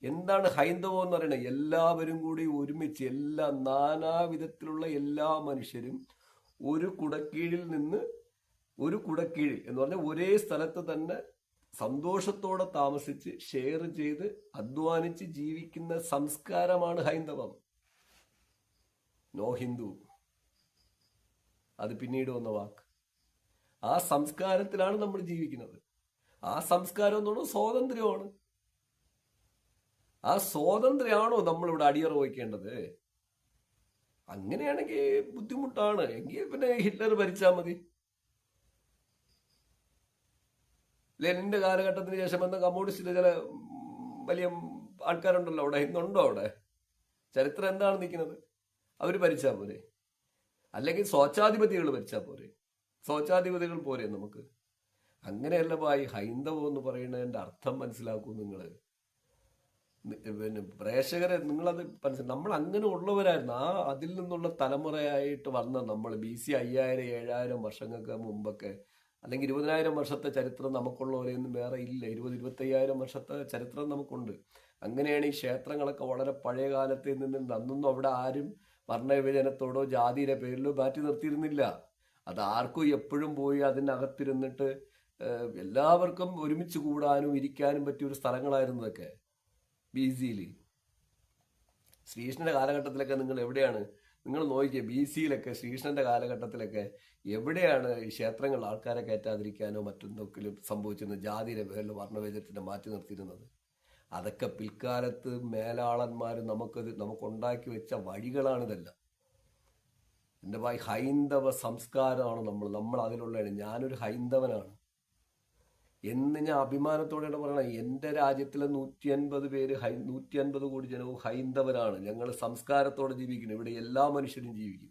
എന്താണ് ഹൈന്ദവം എന്ന് പറയുന്നത്? എല്ലാവരും കൂടി ഒരുമിച്ച് എല്ലാ നാനാവിധത്തിലുള്ള എല്ലാ മനുഷ്യരും ഒരു കുടക്കീഴിൽ നിന്ന്, ഒരു കുടക്കീഴിൽ എന്ന് പറഞ്ഞാൽ ഒരേ സ്ഥലത്ത് തന്നെ സന്തോഷത്തോടെ താമസിച്ച് ഷെയർ ചെയ്ത് അധ്വാനിച്ച് ജീവിക്കുന്ന സംസ്കാരമാണ് ഹൈന്ദവം. നോ ഹിന്ദു, അത് പിന്നീട് വന്ന വാക്ക്. ആ സംസ്കാരത്തിലാണ് നമ്മൾ ജീവിക്കുന്നത്. ആ സംസ്കാരം എന്ന് പറഞ്ഞാൽ സ്വാതന്ത്ര്യമാണ്. ആ സ്വാതന്ത്ര്യമാണോ നമ്മളിവിടെ അടിയറവയ്ക്കേണ്ടത്? അങ്ങനെയാണെങ്കിൽ ബുദ്ധിമുട്ടാണ്. എങ്കിൽ പിന്നെ ഹിറ്റ്ലർ ഭരിച്ചാൽ മതി. ലെനിന്റെ കാലഘട്ടത്തിന് ശേഷം വന്ന കമ്മ്യൂണിസ്റ്റിലെ ചില വലിയ ആൾക്കാരുണ്ടല്ലോ അവിടെ. ഇന്നുണ്ടോ അവിടെ? ചരിത്രം എന്താണ് നിൽക്കുന്നത്? അവർ ഭരിച്ചാൽ പോരെ? അല്ലെങ്കിൽ സ്വച്ഛാധിപതികൾ ഭരിച്ചാൽ പോരെ? സ്വച്ഛാധിപതികൾ പോരെ നമുക്ക്? അങ്ങനെയല്ല ഭായി. ഹൈന്ദവം എന്ന് പറയുന്നതിന്റെ അർത്ഥം മനസ്സിലാക്കൂ നിങ്ങൾ. പിന്നെ പ്രേക്ഷകരെ നിങ്ങളത് മനസ്സിലാക്കി. നമ്മൾ അങ്ങനെ ഉള്ളവരായിരുന്നു. അതിൽ നിന്നുള്ള തലമുറയായിട്ട് വന്ന നമ്മൾ BC 5000 7000 വർഷങ്ങൾക്ക് മുമ്പൊക്കെ, അല്ലെങ്കിൽ 20,000 വർഷത്തെ ചരിത്രം നമുക്കുള്ളവരെയൊന്നും വേറെ ഇല്ല. 20-25,000 വർഷത്തെ ചരിത്രം നമുക്കുണ്ട്. അങ്ങനെയാണ് ഈ ക്ഷേത്രങ്ങളൊക്കെ വളരെ പഴയ കാലത്ത് നിന്ന്. അന്നൊന്നും അവിടെ ആരും വർണ്ണവിഭജനത്തോടോ ജാതിയുടെ പേരിലോ മാറ്റി നിർത്തിയിരുന്നില്ല. അത് ആർക്കും എപ്പോഴും പോയി അതിനകത്തിരുന്നിട്ട് എല്ലാവർക്കും ഒരുമിച്ച് കൂടാനും ഇരിക്കാനും പറ്റിയ ഒരു സ്ഥലങ്ങളായിരുന്നു ഇതൊക്കെ. BC-യിൽ ശ്രീകൃഷ്ണന്റെ കാലഘട്ടത്തിലൊക്കെ നിങ്ങൾ എവിടെയാണ്? നിങ്ങൾ നോക്കിയേ, BC-യിലൊക്കെ ശ്രീകൃഷ്ണന്റെ കാലഘട്ടത്തിലൊക്കെ എവിടെയാണ് ഈ ക്ഷേത്രങ്ങൾ ആൾക്കാരെ കയറ്റാതിരിക്കാനോ മറ്റൊന്നൊക്കെയും സംഭവിച്ചിരുന്നത്? ജാതിയുടെ പേരിൽ വർണ്ണവേദത്തിനെ മാറ്റി നിർത്തിയിരുന്നത്. അതൊക്കെ പിൽക്കാലത്ത് മേലാളന്മാർ നമുക്കുണ്ടാക്കി വെച്ച വഴികളാണിതെല്ലാം. എൻ്റെ ഭായി, ഹൈന്ദവ സംസ്കാരമാണ് നമ്മൾ അതിലുള്ളതാണ്. ഞാനൊരു ഹൈന്ദവനാണ് എന്ന് ഞാൻ അഭിമാനത്തോടെയാണ് പറയണം. എൻ്റെ രാജ്യത്തിലെ 150 പേര് 150 കോടി ജനവും ഹൈന്ദവരാണ്. ഞങ്ങൾ സംസ്കാരത്തോടെ ജീവിക്കുന്നു. ഇവിടെ എല്ലാ മനുഷ്യരും ജീവിക്കും.